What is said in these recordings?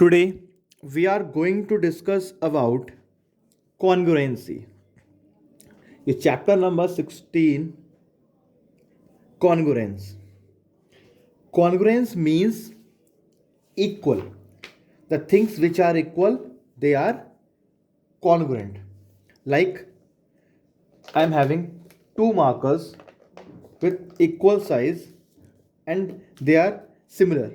Today we are going to discuss about congruency. ये chapter number 16 congruence. Congruence means equal. The things which are equal, they are congruent. Like I am having two markers with equal size and they are similar.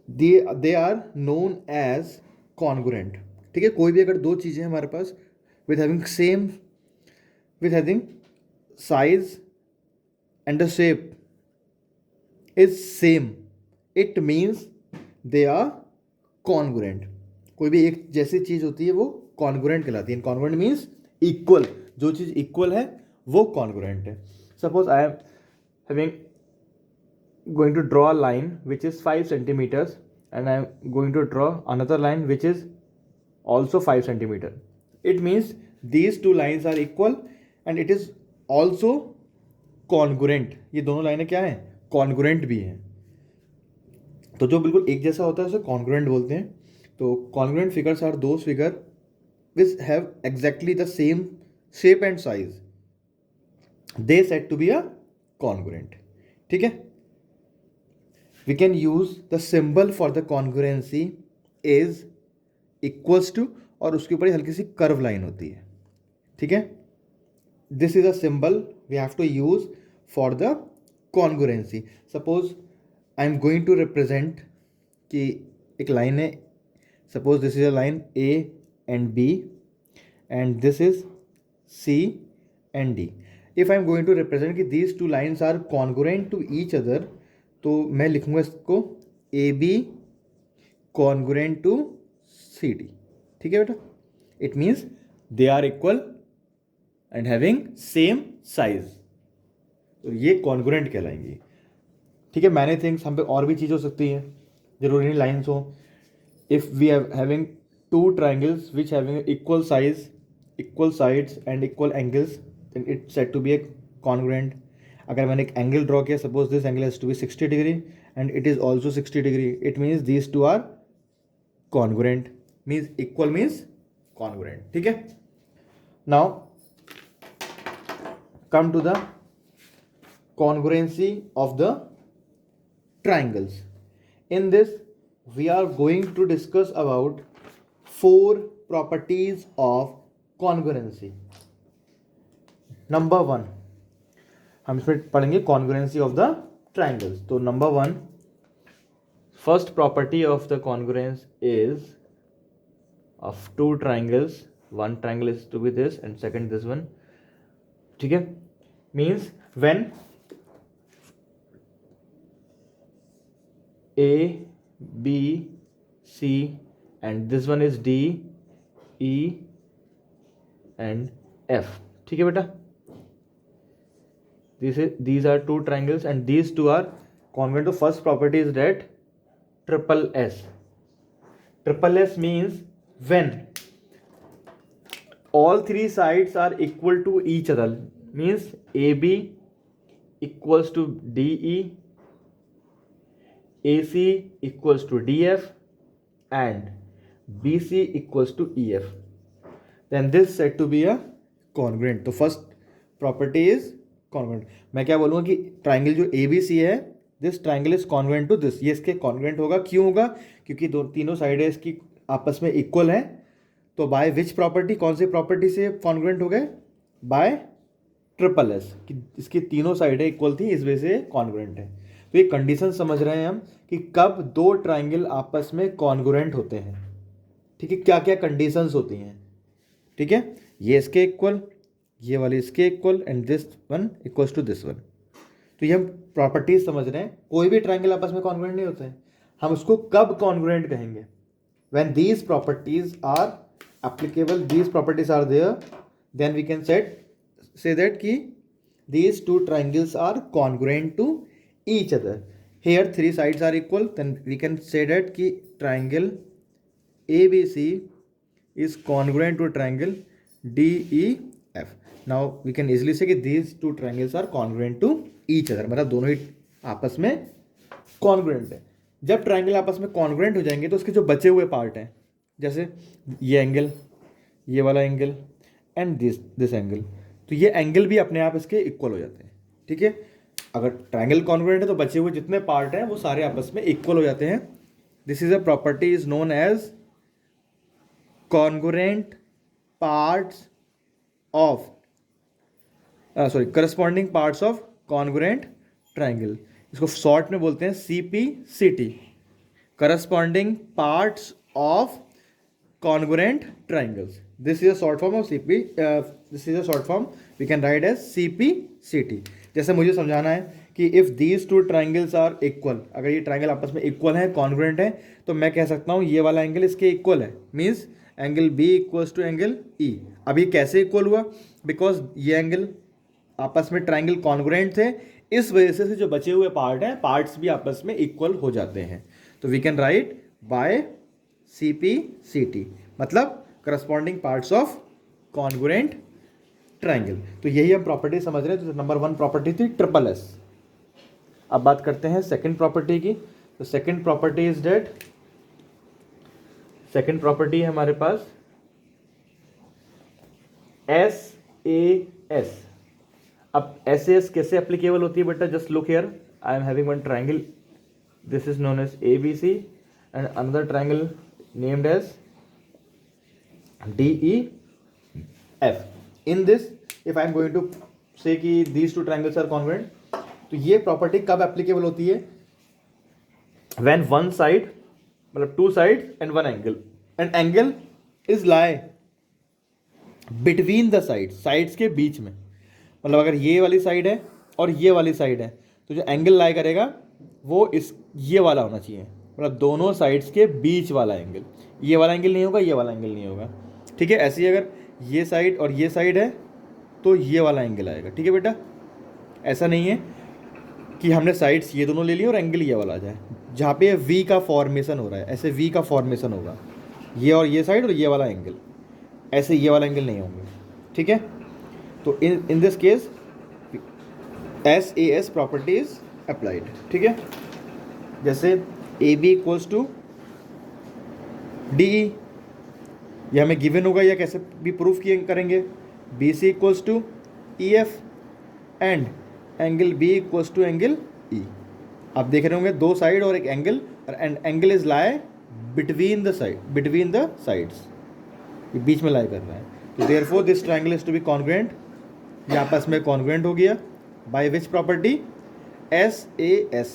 They are known as congruent. ठीक है, कोई भी अगर दो चीज़ें हमारे पास with having size and the shape is same, it means they are congruent. कोई भी एक जैसी चीज़ होती है वो कॉन्ग्रुएंट कहलाती है. Congruent means equal. जो चीज़ इक्वल है वो कॉन्ग्रुएंट है. Suppose I am having going to draw a line which is 5 centimeters and I am going to draw another line which is also 5 centimeter. It means these two lines are equal and it is also congruent. ये दोनों लाइनें क्या हैं? Congruent भी हैं. तो जो बिल्कुल एक जैसा होता है उसे congruent बोलते हैं. तो congruent figures are those figure which have exactly the same shape and size. They said to be a congruent. ठीक है. We can use the symbol for the congruency is equals to और उसके ऊपर हल्की C curve line होती है. ठीक है, this is a symbol we have to use for the congruency. Suppose I am going to represent कि एक लाइन है. Suppose this is a line A and B and this is C and D. If I am going to represent कि these two lines are congruent to each other, तो मैं लिखूंगा इसको A B congruent to C D. ठीक है बेटा, it means they are equal and having same size. तो ये कॉन्ग्रुएंट कहलाएंगी. ठीक है, मैनी थिंग्स हम पे और भी चीज़ हो सकती है, जरूरी नहीं लाइन्स हो. If we are having two triangles which having equal size, equal sides and equal angles, then it said to be a congruent. अगर मैंने एक एंगल ड्रॉ किया, suppose this angle has to be 60 degree and it is also 60 degree, it means these two are congruent. Means equal means congruent. ठीक है, now come to the congruency of the triangles. In this we are going to discuss about 4 properties of congruency. Number 1, हम इसमें पढ़ेंगे congruency of the triangles. तो number 1, first property of the congruence is of two triangles, one triangle is to be this and second this one. ठीक है, means when A, B, C and this one is D, E and F. ठीक है बेटा, these are two triangles and these two are congruent. तो first property is that triple S. Triple S means when all three sides are equal to each other, means AB equals to DE, AC equals to DF and BC equals to EF, then this said to be a congruent. तो first property is congruent. मैं क्या बोलूँगा कि triangle जो ABC है, this triangle is congruent to this. ये इसके congruent होगा. क्यों होगा? क्योंकि तीनों साइडें इसकी आपस में इक्वल हैं. तो बाय विच प्रॉपर्टी, कौन सी प्रॉपर्टी से कॉन्ग्रुएंट हो गए? बाय ट्रिपल एस, कि इसकी तीनों साइडें इक्वल थी, इस वजह से कॉन्ग्रुएंट है. तो ये कंडीशन समझ रहे हैं हम कि कब दो ट्राइंगल आपस में कॉन्ग्रुएंट होते हैं. ठीक है, क्या क्या कंडीशंस होती हैं. ठीक है, ये इसके इक्वल, ये वाली इसके equal and this one equals to this one. तो ये हम प्रॉपर्टीज समझ रहे हैं. कोई भी ट्राइंगल आपस में कॉन्ग्रुएंट नहीं होते हैं. हम उसको कब कॉन्ग्रुएंट कहेंगे? When these properties are applicable, these properties are there, then we can say that कि these two triangles are congruent to each other. Here three sides are equal, then we can say that कि triangle ABC is congruent to triangle DEF. Now we can easily say कि these two triangles are congruent to each other. मतलब दोनों ही आपस में congruent है. जब triangle आपस में कॉन्ग्रुएंट हो जाएंगे तो उसके जो बचे हुए पार्ट हैं, जैसे ये एंगल, ये वाला एंगल एंड दिस एंगल, तो ये एंगल भी अपने आप इसके इक्वल हो जाते हैं, ठीक है। अगर ट्राइंगल कॉन्ग्रुएंट है तो बचे हुए जितने पार्ट हैं वो सारे आपस में इक्वल हो जाते हैं। This is a property is known as congruent parts of corresponding parts of congruent triangle. इसको शॉर्ट में बोलते हैं CPCT, corresponding parts of congruent triangles. This is a short form of CP. This is a short form we can write as CPCT. जैसे मुझे समझाना है कि if these two triangles are equal, अगर ये ट्राइंगल आपस में इक्वल है, कॉन्ग्रुएंट है, तो मैं कह सकता हूँ ये वाला एंगल इसके इक्वल है, means angle B equals to angle E। अब ये कैसे इक्वल हुआ? बिकॉज ये एंगल आपस में ट्राइंगल कॉन्ग्रुएंट थे, इस वजह से जो बचे हुए पार्ट हैं, पार्ट्स भी आपस में इक्वल हो जाते हैं। तो we can write by CPCT, मतलब corresponding parts of congruent triangle. तो यही हम प्रॉपर्टी समझ रहे हैं। तो नंबर 1 प्रॉपर्टी थी ट्रिपल एस। अब बात करते हैं सेकंड प्रॉपर्टी की। तो second property is that, second property है हमारे पास SAS। अब SAS कैसे एप्लीकेबल होती है बेटा? Just look here, I am having one triangle, this is known as ABC and another triangle named as DEF. In this, if I am going to say कि these two triangles are congruent, तो ये property कब applicable होती है? When one side, मतलब two sides and one angle, and angle is lie between the sides, sides के बीच में। मतलब अगर ये वाली साइड है और ये वाली साइड है, तो जो एंगल लाई करेगा वो इस ये वाला होना चाहिए, मतलब दोनों साइड्स के बीच वाला एंगल। ये वाला एंगल नहीं होगा, ये वाला एंगल नहीं होगा, ठीक है। ऐसे ही अगर ये साइड और ये साइड है तो ये वाला एंगल आएगा, ठीक है बेटा। ऐसा नहीं है कि हमने साइड्स ये दोनों ले लिए और एंगल ये वाला आ जाए। जहाँ पे वी का फॉर्मेशन हो रहा है, ऐसे वी का फॉर्मेशन होगा, ये और ये साइड और ये वाला एंगल, ऐसे ये वाला एंगल नहीं होंगे, ठीक है। तो in this case SAS property is applied, ठीक है। जैसे AB इक्वल्स टू DE, यह हमें गिवन होगा, या कैसे भी प्रूफ किए करेंगे। BC equals to EF and angle B equals to angle E। आप देख रहे होंगे दो साइड और एक एंगल, and angle is lie between the sides, ये बीच में लाई कर रहा है। तो therefore this triangle is to be congruent, ये आपस में कॉन्ग्रुएंट हो गया by which property? SAS,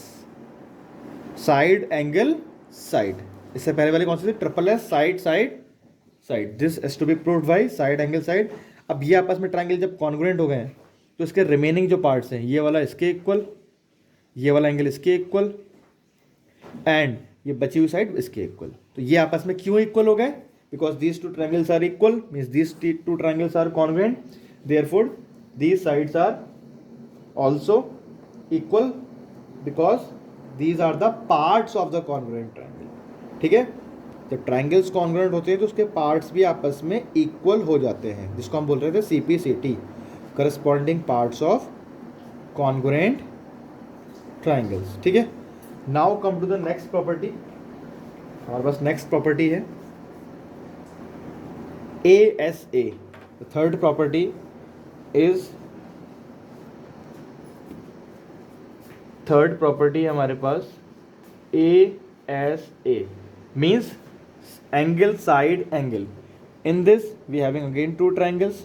side angle side. इससे पहले वाली कौन सी थी? Triple S, side side side. This is to be proved by side angle side. अब ये आपस में ट्राइंगल जब कॉन्ग्रुएंट हो गए हैं तो इसके रिमेनिंग जो पार्ट्स हैं, ये वाला इसके इक्वल, ये वाला एंगल इसके इक्वल एंड ये बची हुई साइड इसके इक्वल। तो ये आपस में क्यों इक्वल हो गए? Because these two triangles are equal, means these two triangles are congruent, therefore these sides are also equal because these are the parts of the congruent triangle, ठीक है। जब ट्राइंगल्स कॉन्ग्रुएंट होते हैं तो उसके पार्ट्स भी आपस में इक्वल हो जाते हैं, जिसको हम बोल रहे थे CPCT, corresponding parts of congruent triangles, ठीक है। Now come to the next property. हमारे पास नेक्स्ट प्रॉपर्टी है ASA। The third property is, third property हमारे पास ASA, means angle side angle. In this we having again two triangles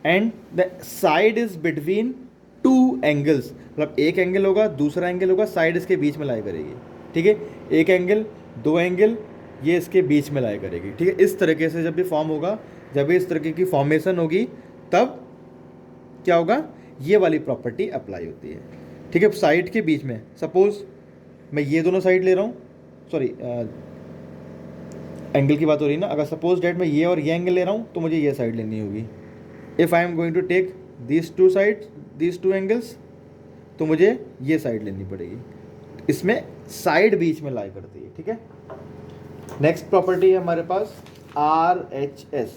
and the side is between two angles, मतलब एक angle होगा, दूसरा angle होगा, साइड इसके बीच में लाई करेगी, ठीक है। एक एंगल, दो एंगल, ये इसके बीच में लाई करेगी, ठीक है। इस तरीके से जब भी फॉर्म होगा, जब भी इस तरीके की फॉर्मेशन होगी, तब क्या होगा? ये वाली प्रॉपर्टी अप्लाई होती है, ठीक है। साइड के बीच में सपोज मैं ये दोनों साइड ले रहा हूँ, सॉरी एंगल की बात हो रही है ना। अगर सपोज डेट मैं ये और ये एंगल ले रहा हूँ तो मुझे ये साइड लेनी होगी। If I am going to take this two side, this two angles, तो मुझे ये साइड लेनी पड़ेगी। इसमें साइड बीच में लाई करती है, ठीक है। नेक्स्ट प्रॉपर्टी है हमारे पास RHS।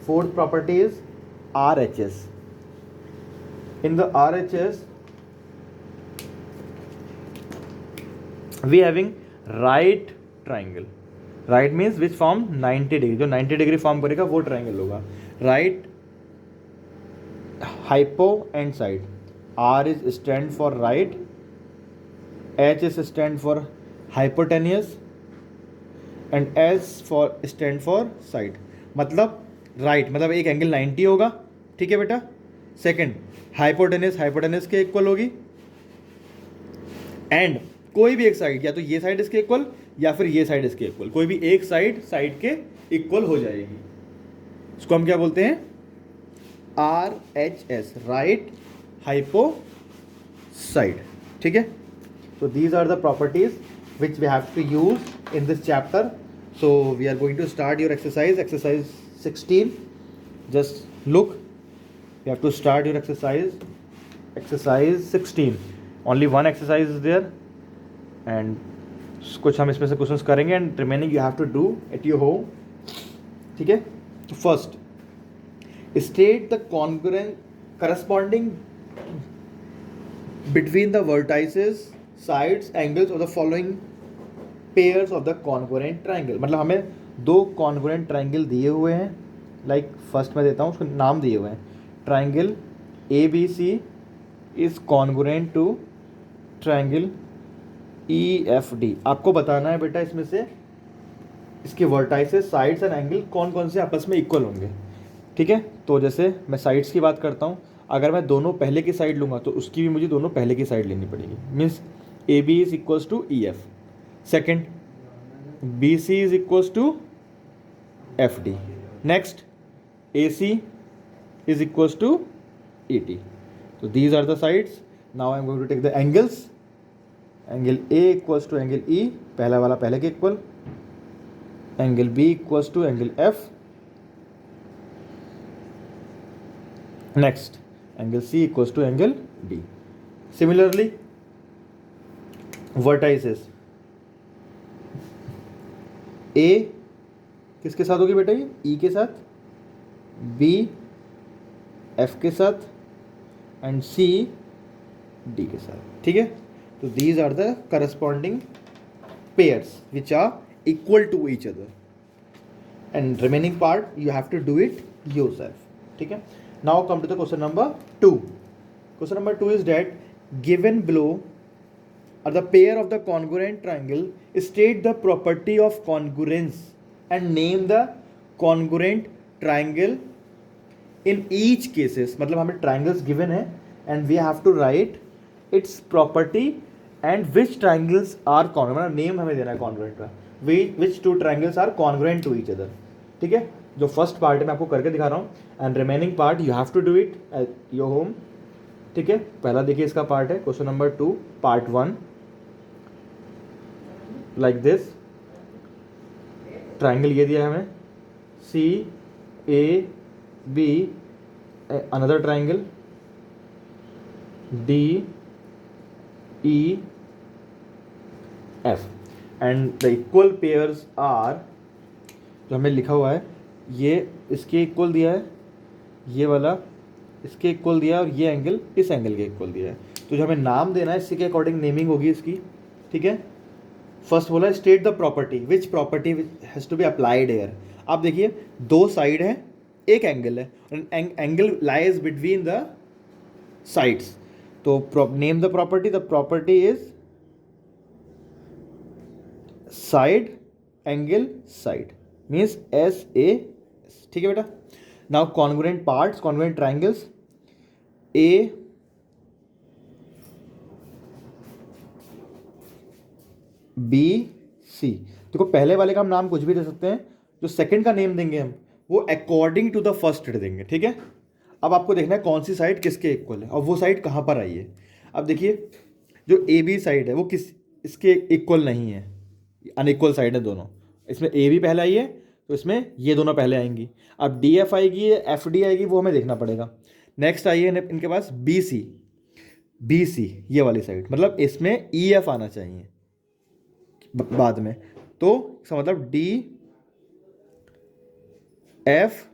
Fourth property is RHS। In the RHS we having right triangle, right means which form 90 degree, जो 90 डिग्री फॉर्म करेगा वो ट्राइंगल होगा. Right hypo and side, R is stand for right, H is stand for hypotenuse and S for stand for side. मतलब right मतलब एक angle 90 होगा, ठीक है बेटा. सेकंड हाइपोटेनियस, हाइपोटेनियस के इक्वल होगी. एंड कोई भी एक साइड, या तो ये साइड इसके इक्वल या फिर ये साइड इसके इक्वल, कोई भी एक साइड साइड के इक्वल हो जाएगी. इसको हम क्या बोलते हैं, R H S, right hypo side. ठीक है. So these are the properties which we have to use in this chapter. So we are going to start your exercise 16. Just look, you have to start your exercise 16. Only one exercise is there and कुछ हम इसमें से questions करेंगे and remaining you have to do at your home. ठीक है. तो first state the congruent corresponding between the vertices, sides, angles of the following pairs of the congruent triangle. मतलब हमें दो congruent triangle दिए हुए हैं. लाइक फर्स्ट में देता हूँ, उसको नाम दिए हुए हैं. Triangle A B C is congruent to triangle E F D. आपको बताना है बेटा इसमें से इसके वर्टाइसेस, साइड्स एंड एंगल कौन कौन से आपस में इक्वल होंगे. ठीक है. तो जैसे मैं साइड्स की बात करता हूँ, अगर मैं दोनों पहले की साइड लूँगा तो उसकी भी मुझे दोनों पहले की साइड लेनी पड़ेगी. Means A B is equals to E F. Second B C is equals to F D. Next A C is equals to E T. तो these are the sides. Now I am going to take the angles. Angle A equals to angle E, पहला वाला पहले के equal. Angle B equals to angle F. Next angle C equals to angle D. Similarly vertices A किसके साथ होगी बेटा, ये E के साथ, B F के साथ एंड C D के साथ. ठीक है. तो these are the corresponding pairs which are equal to each other and remaining part you have to do it yourself. ठीक है. Now come to the question number 2. Question number 2 is that given below are the pair of the congruent triangle. State the property of congruence and name the congruent triangle in each cases. मतलब हमें triangles given है and we have to write its property and which triangles are congruent. मतलब name हमें देना है congruent का. Which two triangles are congruent to each other. ठीक है. जो फर्स्ट पार्ट है मैं आपको करके दिखा रहा हूँ and remaining part you have to do it at your home. ठीक है. पहला देखिए इसका पार्ट है question number 2 part 1. Like this triangle ये दिया है हमें C A B, another triangle D E F and the equal pairs are. जो हमें लिखा हुआ है ये इसके इक्वल दिया है, ये वाला इसके इक्वल दिया है और ये एंगल इस एंगल के इक्वल दिया है. तो जो हमें नाम देना है इसी के अकॉर्डिंग नेमिंग होगी इसकी. ठीक है. फर्स्ट बोला state the property, which property has to be applied here. आप देखिए दो साइड है, एक एंगल है, angle lies between the sides. तो name the property. The property is side angle side means S A. ठीक है बेटा. Now congruent parts, congruent triangles A B C. देखो पहले वाले का हम नाम कुछ भी दे सकते हैं, जो सेकंड का नेम देंगे हम वो अकॉर्डिंग टू द फर्स्ट देंगे. ठीक है. अब आपको देखना है कौन सी साइड किसके इक्वल है और वो साइड कहाँ पर आई है. अब देखिए जो ए बी साइड है वो किस इसके इक्वल नहीं है, अनइक्वल साइड है दोनों. इसमें ए बी पहले आई है तो इसमें ये दोनों पहले आएंगी. अब डी एफ आएगी, एफ डी आएगी, वो हमें देखना पड़ेगा. नेक्स्ट आई है इनके पास बी सी. बी सी ये वाली साइड, मतलब इसमें ई एफ आना चाहिए बाद में. तो इसका मतलब डी एफ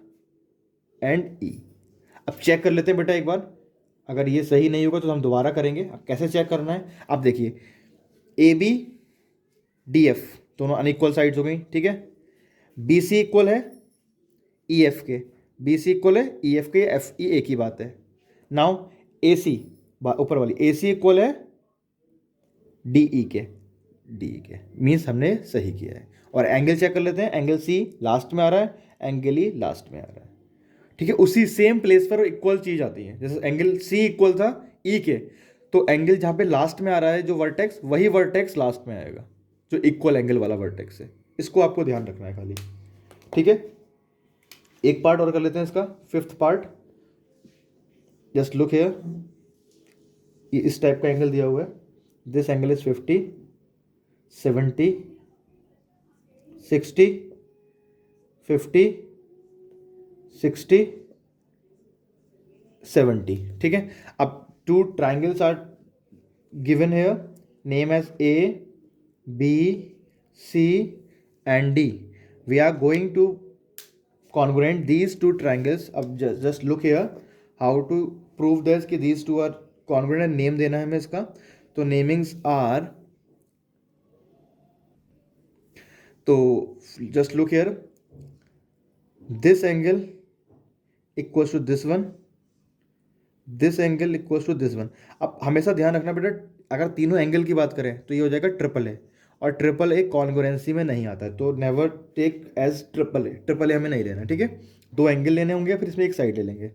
एंड ई. अब चेक कर लेते हैं बेटा एक बार. अगर ये सही नहीं होगा तो हम दोबारा करेंगे. अब कैसे चेक करना है, आप देखिए ए बी डी एफ, दोनों अनइक्वल साइड्स हो गई, ठीक है। बी सी इक्वल है ई एफ के, बी सी इक्वल है ई एफ के, एफ ई एक ही बात है। नाउ ए सी, ऊपर वाली ए सी इक्वल है डी ई के, डी ई के मीन्स हमने सही किया है। और एंगल चेक कर लेते हैं, एंगल सी लास्ट में आ रहा है, एंगल ई लास्ट में आ रहा है, ठीक है। उसी सेम प्लेस पर इक्वल चीज आती है, जैसे एंगल सी इक्वल था ई के, तो एंगल जहाँ पे लास्ट में आ रहा है जो वर्टेक्स, वही वर्टेक्स लास्ट में आएगा जो इक्वल एंगल वाला वर्टेक्स है। इसको आपको ध्यान रखना है खाली, ठीक है। एक पार्ट और कर लेते हैं इसका, fifth part. Just look here, ये इस टाइप का एंगल दिया हुआ है, दिस एंगल इज 50, 70, 60, 50, 60, 70, ठीक है। अब two triangles are given here, name as A B C and D. We are going to congruent these two triangles. अब just look here how to prove this कि these two are congruent and name देना है हमें इसका। तो namings are, तो just look here, this angle equals to this one, this angle equals to this one। अब हमेशा ध्यान रखना बेटा, अगर तीनों एंगल की बात करें तो ये हो जाएगा ट्रिपल ए, और ट्रिपल ए कॉन्ग्रुएंसी में नहीं आता है, तो never take as triple A, triple A हमें नहीं लेना, ठीक है। दो एंगल लेने होंगे, फिर इसमें एक साइड ले लेंगे,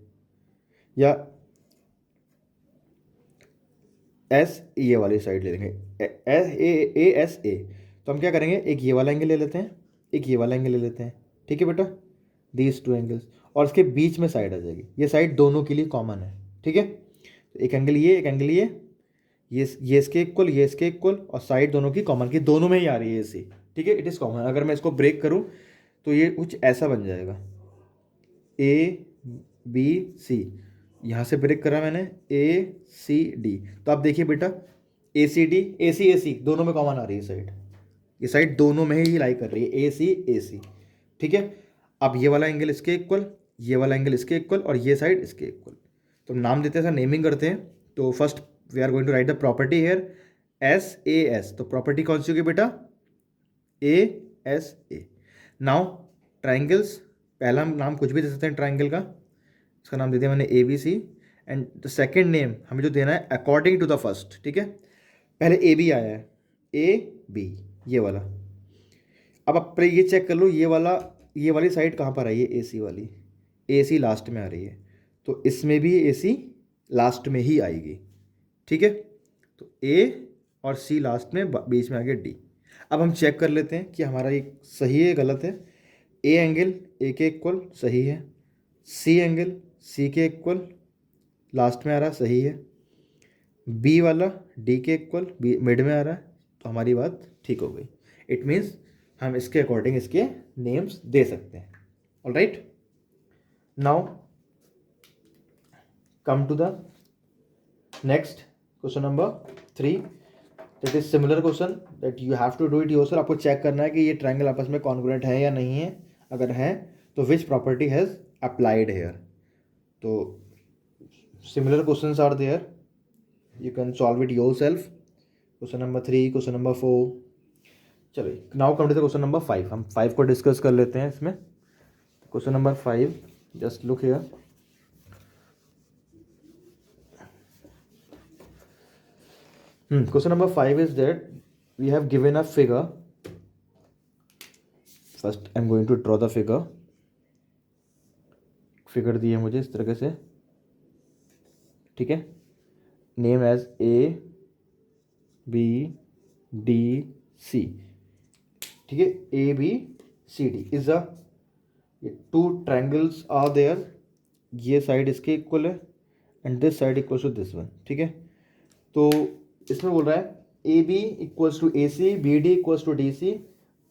या एस ये वाली साइड ले लेंगे, ए एस ए। तो हम क्या करेंगे, एक ये वाला एंगल ले लेते हैं, एक ये वाला एंगल ले लेते हैं, ठीक है बेटा, दीज टू एंगल्स, और इसके बीच में साइड आ जाएगी, ये साइड दोनों के लिए कॉमन है, ठीक है। तो एक एंगल ये, एक एंगल ये इसके इक्वल, ये इसके इक्वल, और साइड दोनों की कॉमन की, दोनों में ही आ रही है ऐसी, ठीक है, इट इज़ कॉमन। अगर मैं इसको ब्रेक करूँ तो ये कुछ ऐसा बन जाएगा, ए बी सी, यहाँ से ब्रेक करा मैंने, ए सी डी। तो आप देखिए बेटा, ए सी डी, ए सी दोनों में कॉमन आ रही है साइड, ये साइड दोनों में ही लाई कर रही है, ए सी, ठीक है। अब ये वाला एंगल इसके इक्वल, ये वाला एंगल इसके इक्वल, और ये साइड इसके इक्वल। तो नाम देते हैं, सर नेमिंग करते हैं। तो first we are going to write the property here, S A S. तो प्रॉपर्टी कौन सी होगी बेटा, A S A. Now triangles, पहला नाम कुछ भी दे सकते हैं ट्राइंगल का, इसका नाम दे दिया मैंने A B C, and the second name हमें जो देना है अकॉर्डिंग टू द फर्स्ट, ठीक है। पहले ए बी आया है, ए बी ये वाला। अब आप ये चेक कर लो, ये वाली साइड कहाँ पर आई है, ए सी वाली, ए सी लास्ट में आ रही है, तो इसमें भी ए सी लास्ट में ही आएगी, ठीक है। तो ए और सी लास्ट में, बीच में आ गया डी। अब हम चेक कर लेते हैं कि हमारा ये सही है गलत है। ए एंगल ए के इक्वल सही है, सी एंगल सी के इक्वल लास्ट में आ रहा सही है, बी वाला डी के इक्वल बी मिड में आ रहा है, तो हमारी बात ठीक हो गई। इट मीन्स हम इसके अकॉर्डिंग इसके नेम्स दे सकते हैं। All right, now come to the next question number 3। That is similar question that you have to do it yourself. आपको चेक करना है कि ये ट्रायंगल आपस में कॉन्ग्रुएंट है या नहीं है, अगर है तो which property has applied here. तो similar questions are there, you can solve it yourself. Question number 3, question number 4। चलिए now come to the question number 5। हम 5 को डिस्कस कर लेते हैं इसमें। Question number 5, just look here. Question number 5 is that we have given a figure. First I'm going to draw the figure. Figure दी है मुझे इस तरीके से, ठीक है। Name as A B D C, ठीक है, A B C D is a, two triangles are there, ये साइड इसके इक्वल है and this side equal to this one, ठीक है। तो इसमें बोल रहा है A B equals to A C, B D equals to D C,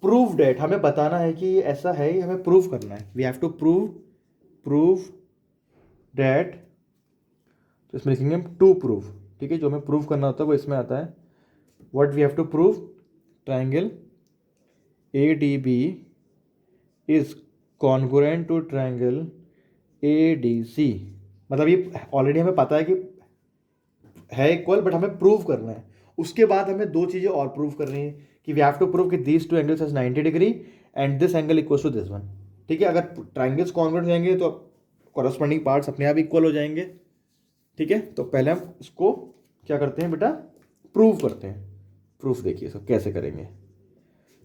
prove that. हमें बताना है कि ये ऐसा है, ये हमें प्रूव करना है। We have to prove that, तो इसमें लिखेंगे हम टू प्रूव, ठीक है। जो हमें प्रूव करना होता है वो इसमें आता है। What we have to prove, triangle A D B is congruent to triangle A D C. मतलब ये ऑलरेडी हमें पता है कि है इक्वल, बट हमें प्रूव करना है। उसके बाद हमें दो चीज़ें और प्रूव करनी है कि वी हैव टू प्रूव कि these two angles has 90 degree and this angle equals to this one. ठीक है, अगर ट्राइंगल्स कॉन्ग्रुएंट हो जाएंगे तो कॉरस्पॉन्डिंग पार्ट्स अपने आप इक्वल हो जाएंगे। ठीक है, तो पहले हम इसको क्या करते हैं बेटा, प्रूव करते हैं। प्रूफ देखिए सब कैसे करेंगे।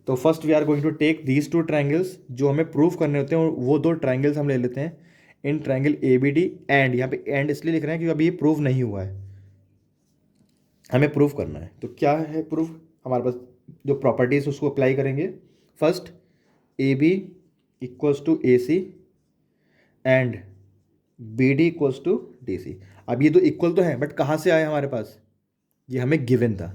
तो first we are going to take these two triangles, जो हमें प्रूफ करने होते हैं वो दो ट्राइंगल्स हम ले लेते हैं in triangle A B D and, यहाँ पे एंड इसलिए लिख रहे हैं क्योंकि अभी ये प्रूव नहीं हुआ है, हमें प्रूफ करना है। तो क्या है प्रूफ, हमारे पास जो प्रॉपर्टीज उसको अप्लाई करेंगे। First A B equals to A C and B D equals to D C. अब ये दो इक्वल तो हैं बट कहाँ से आए हमारे पास, ये हमें गिवन था,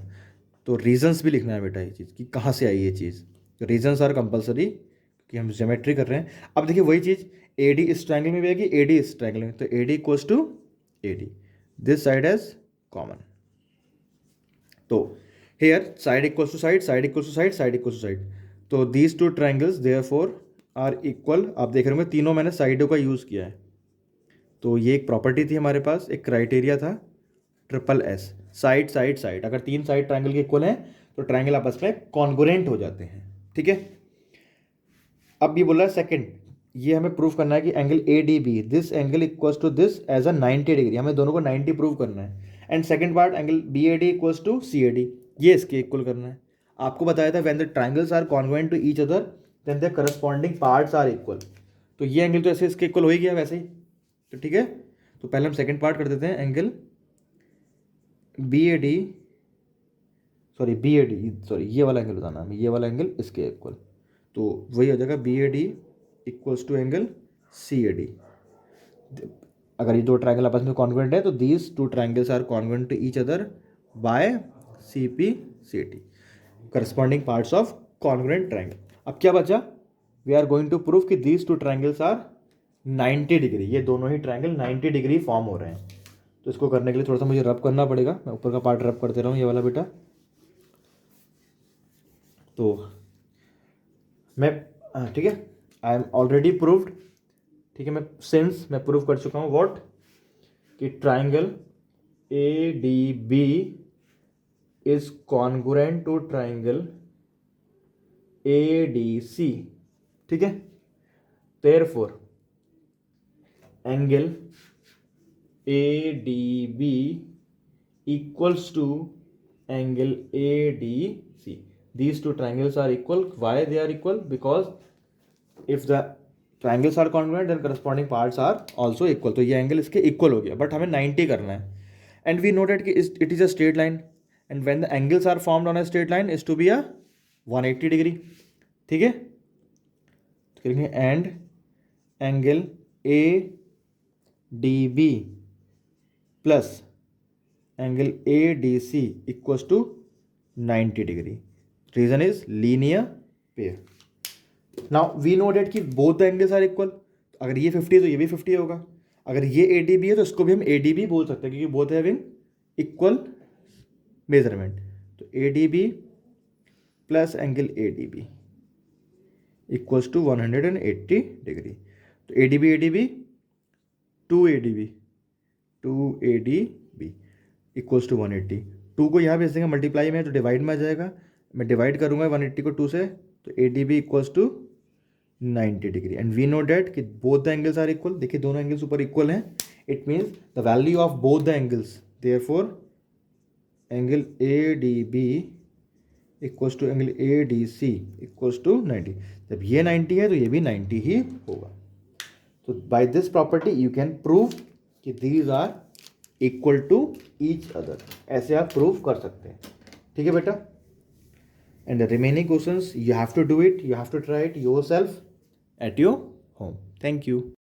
तो रीजंस भी लिखना है बेटा ये चीज़ कि कहाँ से आई ये चीज़। तो रीजंस आर कंपलसरी कि हम ज्योमेट्री कर रहे हैं। अब देखिए वही चीज़ ए डी इस ट्राइंगल में भी आएगी, ए डी इस ट्राइंगल में, तो A D equals to A D, this side as common. तो here side equals to side, side equals to side, side equals to side, तो these two triangles therefore are equal. आप देख रहे होंगे तीनों मैंने साइडों का यूज़ किया है। तो ये एक प्रॉपर्टी थी हमारे पास, एक क्राइटेरिया था triple S, side side side. अगर तीन साइड ट्राइंगल के इक्वल हैं तो ट्राइंगल आपस में कॉन्ग्रुएंट हो जाते हैं। ठीक है, अब ये बोल रहा है सेकंड, ये हमें प्रूव करना है कि angle A D B, this angle equals to this as a 90 degree, हमें दोनों को 90 प्रूव करना है। And second part angle B A D equals to C A D, ये इसके इक्वल करना है। आपको बताया था when the triangles are congruent to each other then the corresponding parts are equal. तो ये एंगल तो ऐसे इसके इक्वल हो ही गया वैसे ही। तो ठीक है, तो पहले हम सेकंड पार्ट कर देते हैं, angle B A D, sorry B A D, sorry ये वाला एंगल बताना है, ये वाला एंगल इसके इक्वल, तो वही हो जाएगा B A D equals to angle C A D. अगर ये दो ट्राइंगल आपस में कॉन्ग्रुएंट है तो these two triangles are congruent to each other by C P C T, corresponding parts of congruent triangle. अब क्या बचा, we are going to prove कि these two triangles are 90 degree, ये दोनों ही ट्राइंगल 90 डिग्री फॉर्म हो रहे हैं। तो इसको करने के लिए थोड़ा सा मुझे रब करना पड़ेगा, मैं ऊपर का पार्ट रब करते रहा हूँ, ये वाला बेटा। तो मैं ठीक है, आई एम ऑलरेडी प्रूव्ड। ठीक है, मैं प्रूव कर चुका हूँ व्हाट, कि triangle A D B is congruent to triangle A D C. ठीक है, therefore angle A D B equals to angle A D C. These two triangles are equal. Why they are equal? Because if the triangles are congruent then corresponding parts are also equal. तो ये angle इसके equal हो गया, but हमें 90 करना है। And we know that कि it is a straight line and when the angles are formed on a straight line is to be a 180 degree. ठीक है, तो करेंगे and angle A D B plus angle A D C equals to 90 degree. Reason is linear pair. Now we know that कि both the angles are equal, अगर ये 50 है तो ये भी 50 होगा। अगर ये ए डी बी है तो इसको भी हम ए डी बी बोल सकते हैं क्योंकि बोथ हैविंग इक्वल मेजरमेंट। तो A D B plus angle A D B equals to 180 degree. तो A D B 2 A D B equals to 180। 2 को यहाँ भेज देंगे मल्टीप्लाई में तो डिवाइड में आ जाएगा, मैं डिवाइड करूँगा 180 को 2 से, तो A D B equals to 90 degree. And we know that कि both the angles are equal. देखिए दोनों एंगल्स ऊपर इक्वल हैं, it means the value of both the angles, therefore angle A D B equals to angle A D C equals to 90। जब ये 90 है तो ये भी 90 ही होगा। तो by this property you can prove कि these are equal to each other, ऐसे आप प्रूव कर सकते हैं। ठीक है बेटा, and the remaining questions you have to do it, you have to try it yourself at your home. Thank you.